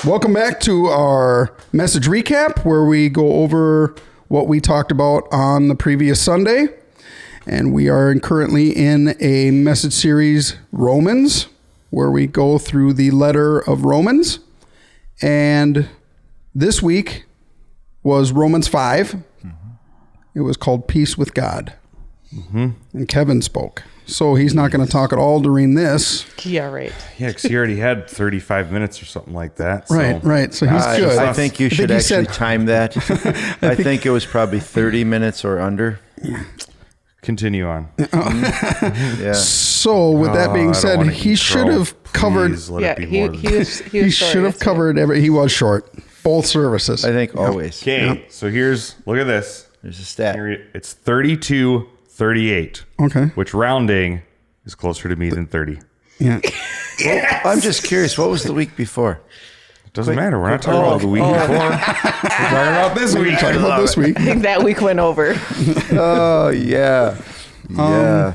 Welcome back to our message recap, where we go over what we talked about on the previous Sunday. And we are currently in a message series, Romans, where we go through the letter of Romans. And this week was Romans 5. Mm-hmm. It was called Peace with God. Mm-hmm. And Kevin spoke. So he's not going to talk at all during this. Yeah, right. Yeah, because he already had 35 minutes or something like that. So. Right. So he's good. I think you should actually time that. I think it was probably 30 minutes or under. Continue on. Yeah. So with that being said, he should have covered. He should have covered every. He was short. Both services. I think always. Okay, so look at this. There's a stat. It's 32-38. Okay. Which rounding is closer to me than 30. Yeah. Well, I'm just curious. What was the week before? It doesn't matter. We're not talking about the week before. We're talking about this week. We're talking about this week. I think that week went over. Oh, yeah. Yeah.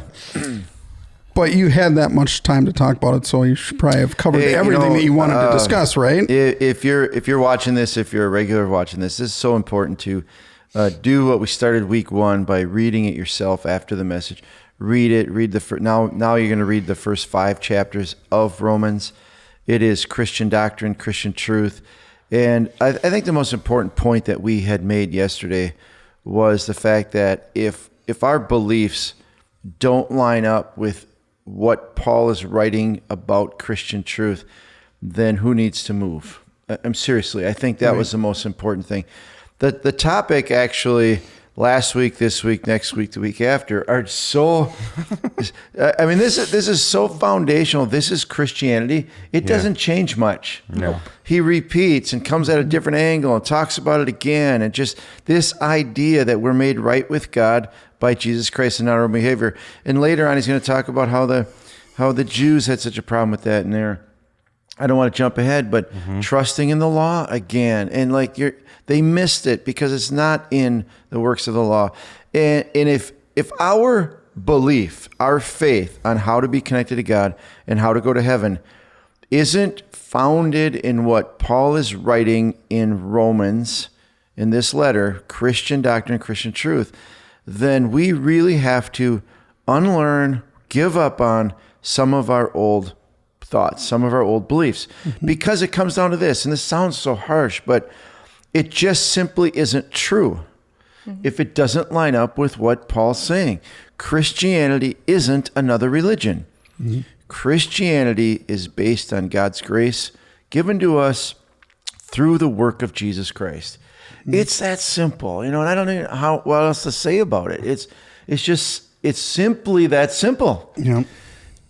But you had that much time to talk about it, so you should probably have covered everything that you wanted to discuss, right? If you're watching this, if you're a regular watching this is so important to do what we started week 1 by reading it yourself after the message. Read it. Now you're going to read the first 5 chapters of Romans. It is Christian doctrine, Christian truth. And I think the most important point that we had made yesterday was the fact that if our beliefs don't line up with what Paul is writing about Christian truth, then who needs to move? I'm seriously, I think that was the most important thing. The topic actually last week, this week, next week, the week after are so, I mean, this is so foundational. This is Christianity. It doesn't change much. No. He repeats and comes at a different angle and talks about it again. And just this idea that we're made right with God by Jesus Christ and not our own behavior. And later on, he's going to talk about how the Jews had such a problem with that. And I don't want to jump ahead, but trusting in the law again. And they missed it because it's not in the works of the law. And if our belief, our faith on how to be connected to God and how to go to heaven isn't founded in what Paul is writing in Romans, in this letter, Christian doctrine, Christian truth, then we really have to unlearn, give up on some of our old thoughts, some of our old beliefs, because it comes down to this, and this sounds so harsh, but it just simply isn't true if it doesn't line up with what Paul's saying. Christianity isn't another religion. Christianity is based on God's grace given to us through the work of Jesus Christ. It's that simple, and I don't know what else to say about it. It's simply that simple. Yeah.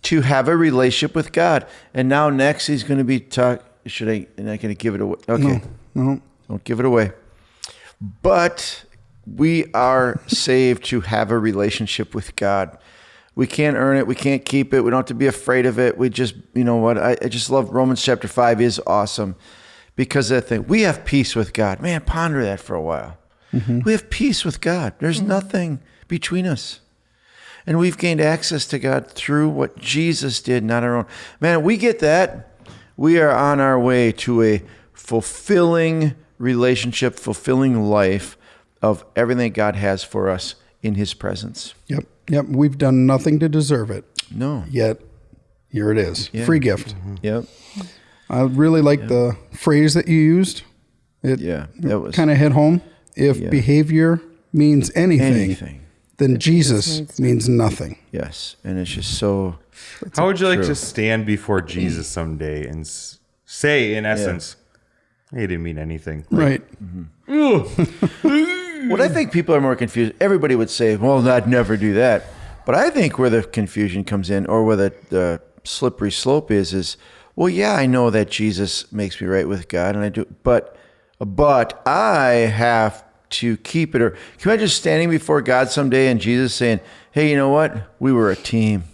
To have a relationship with God. And now next he's going to be I'm not going to give it away. Okay. No. Don't give it away. But we are saved to have a relationship with God. We can't earn it. We can't keep it. We don't have to be afraid of it. We just, I just love Romans chapter 5 is awesome because of that thing. We have peace with God. Man, ponder that for a while. We have peace with God. There's nothing between us. And we've gained access to God through what Jesus did, not our own. Man, we get that. We are on our way to a fulfilling relationship, fulfilling life of everything God has for us in his presence. Yep. We've done nothing to deserve it. No. Yet, here it is. Yeah. Free gift. Yep. I really like the phrase that you used. It kind of hit home. If behavior means anything. Then Jesus means nothing. Yes. And it's just so... How would you like to stand before Jesus someday and say, in essence, he didn't mean anything? Right. What I think people are more confused, everybody would say, well, I'd never do that. But I think where the confusion comes in, or where the slippery slope is, well, yeah, I know that Jesus makes me right with God, and I do, but I have to keep it. Or can you imagine standing before God someday and Jesus saying, hey, you know what? We were a team.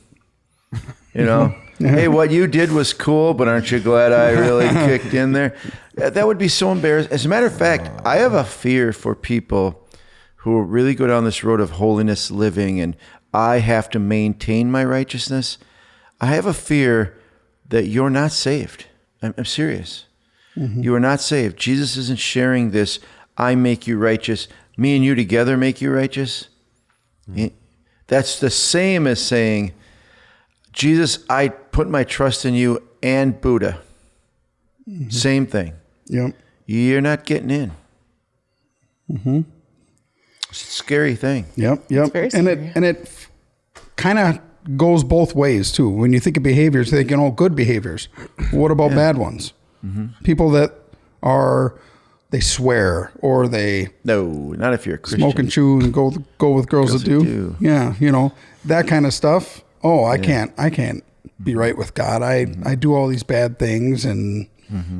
Hey, what you did was cool, but aren't you glad I really kicked in there? That would be so embarrassing. As a matter of fact, I have a fear for people who really go down this road of holiness living and I have to maintain my righteousness, I have a fear that you're not saved. I'm serious. You are not saved. Jesus isn't sharing this, I make you righteous, me and you together make you righteous. That's the same as saying, Jesus, I put my trust in you and Buddha. Same thing. Yep. You're not getting in. It's a scary thing. Yep. very And scary. it kind of goes both ways too. When you think of behaviors, you think, good behaviors. What about bad ones? People that they swear or they No, not if you're a Christian. smoke and chew and go with girls that Girls that do. do. Yeah, that kind of stuff. Oh, I can't be right with God. I do all these bad things and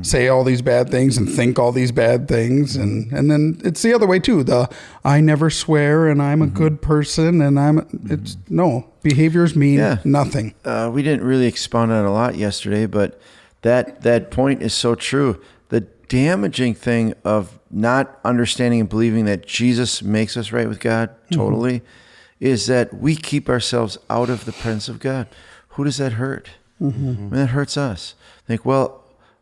say all these bad things and think all these bad things, and then it's the other way too. I never swear and I'm a good person and behaviors mean nothing. We didn't really expound on it a lot yesterday, but that point is so true. The damaging thing of not understanding and believing that Jesus makes us right with God totally is that we keep ourselves out of the presence of God. Who does that hurt? I mean, that hurts us. Think, well,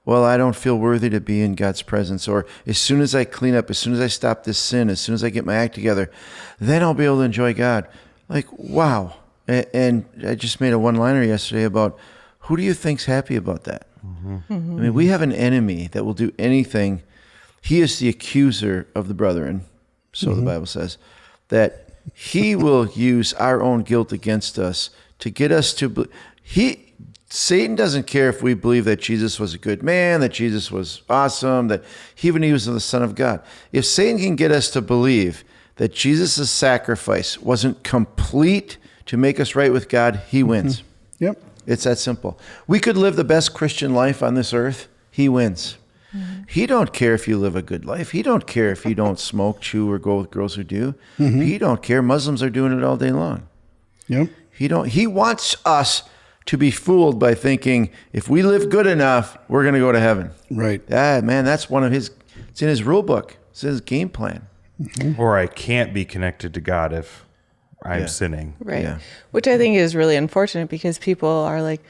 I don't feel worthy to be in God's presence. Or as soon as I clean up, as soon as I stop this sin, as soon as I get my act together, then I'll be able to enjoy God. Like, wow. And I just made a one-liner yesterday about who do you think's happy about that? I mean, we have an enemy that will do anything. He is the accuser of the brethren, so the Bible says, that he will use our own guilt against us to get us to Satan doesn't care if we believe that Jesus was a good man, that Jesus was awesome, that he was the Son of God. If Satan can get us to believe that Jesus' sacrifice wasn't complete to make us right with God, he wins. Yep. It's that simple. We could live the best Christian life on this earth. He wins. He don't care if you live a good life. He don't care if you don't smoke, chew, or go with girls who do. He don't care. Muslims are doing it all day long. Yep. He wants us to be fooled by thinking if we live good enough, we're going to go to heaven. Right. Man, that's one of it's in his rule book. It's in his game plan. Or I can't be connected to God if I'm sinning. Right. Yeah. Which I think is really unfortunate because people are like,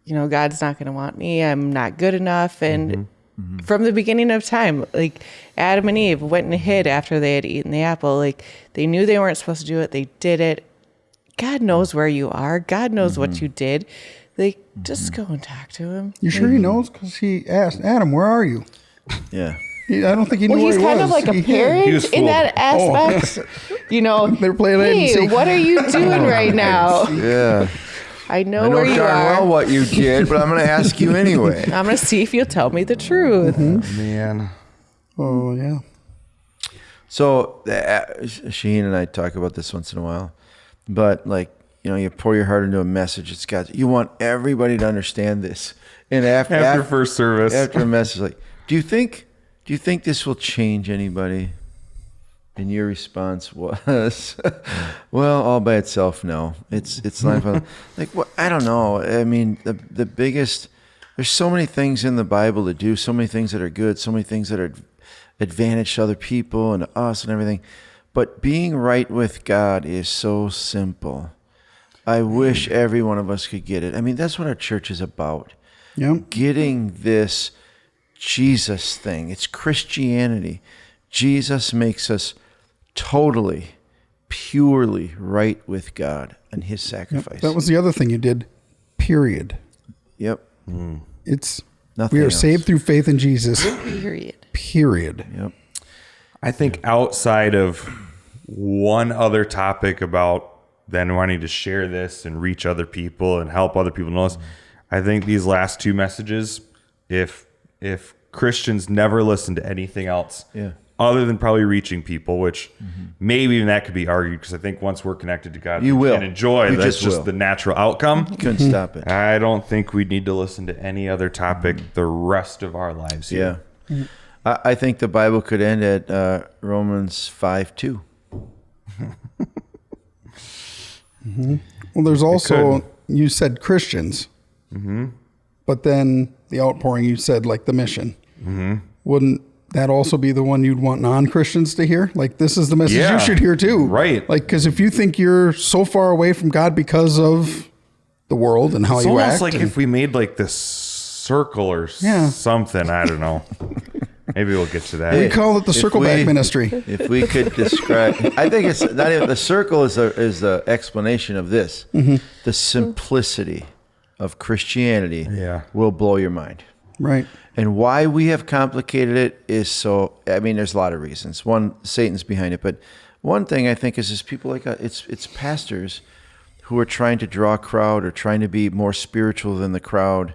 God's not going to want me. I'm not good enough. And from the beginning of time, like Adam and Eve went and hid after they had eaten the apple. Like they knew they weren't supposed to do it. They did it. God knows where you are. God knows what you did. Like, just go and talk to him. You sure he knows? Because he asked, Adam, where are you? Yeah. I don't think he knew Well, where he's he kind was. of like a He parent was in that aspect. They were playing hide and Hey, seek. what are you doing right now? Yeah. I know I know where you darn are. well what you did, but I'm going to ask you anyway. I'm going to see if you'll tell me the truth. Man. Oh, yeah. So Shaheen and I talk about this once in a while, but you pour your heart into a message. You want everybody to understand this. And after First service. after a message, do you think this will change anybody? And your response was, well, all by itself, no. It's not what I don't know. I mean, the biggest. There's so many things in the Bible to do, so many things that are good, so many things that are advantage to other people and to us and everything. But being right with God is so simple. I wish every one of us could get it. I mean, that's what our church is about. Yep. Getting this Jesus thing. It's Christianity. Jesus makes us totally, purely right with God and his sacrifice. That was the other thing you did, period. Yep. It's Nothing we are else. saved through faith in Jesus, Period. period. Yep. I think outside of one other topic about then wanting to share this and reach other people and help other people know this, I think these last two messages, if Christians never listen to anything else other than probably reaching people, which maybe even that could be argued because I think once we're connected to God You will. and enjoy, You that's just just will. the natural outcome. Couldn't stop it. I don't think we need to listen to any other topic the rest of our lives Yeah. here. I think the Bible could end at Romans 5:2. Well, there's also, you said Christians, but then the outpouring, you said like the mission. Wouldn't that also be the one you'd want non-Christians to hear? Like, this is the message Yeah. you should hear too. Right. Like, because if you think you're so far away from God because of the world and how It's you almost act. like and- if we made like this circle or Yeah. something. I don't know. Maybe we'll get to that. we call it the If Circleback we- Ministry. If we could describe, I think it's not even the circle is the explanation of this. The simplicity of Christianity Yeah. will blow your mind. Right. And why we have complicated it is so, I mean, there's a lot of reasons. One, Satan's behind it. But one thing I think is people like, it's pastors who are trying to draw a crowd or trying to be more spiritual than the crowd.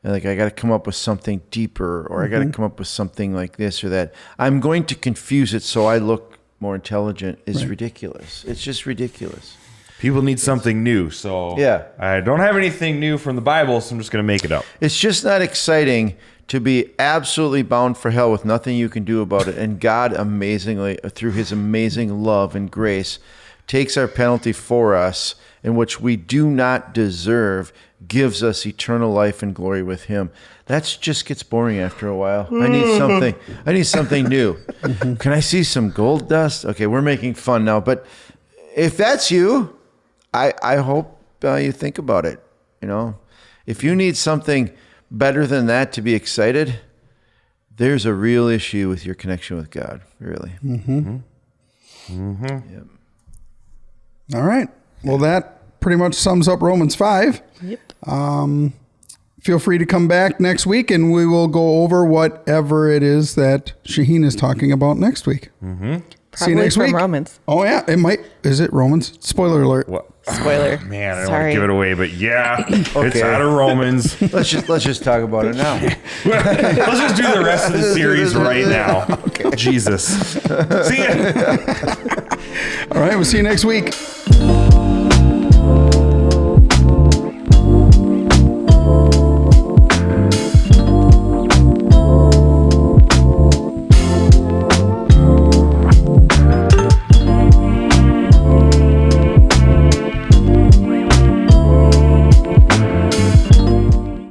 And like, I got to come up with something deeper, or I got to come up with something like this or that. I'm going to confuse it so I look more intelligent is ridiculous. It's just ridiculous. People need something new. So Yeah. I don't have anything new from the Bible, so I'm just going to make it up. It's just not exciting to be absolutely bound for hell with nothing you can do about it. And God amazingly, through his amazing love and grace, takes our penalty for us, in which we do not deserve, gives us eternal life and glory with him. That just gets boring after a while. I need something new. Can I see some gold dust? Okay, we're making fun now. But if that's you, I hope you think about it. You know, if you need something better than that to be excited, there's a real issue with your connection with God, really. Yep. All right. Well, that pretty much sums up Romans 5. Yep. Feel free to come back next week and we will go over whatever it is that Shaheen is talking about next week. See you Probably next from week. Romans. Oh, yeah. It might. Is it Romans? Spoiler alert. What? Spoiler. Man, I don't want to Sorry. give it away, but yeah, it's Okay. out of Romans. Let's just talk about it now. Let's just do the rest of the series right now. Jesus. See ya. All right. We'll see you next week.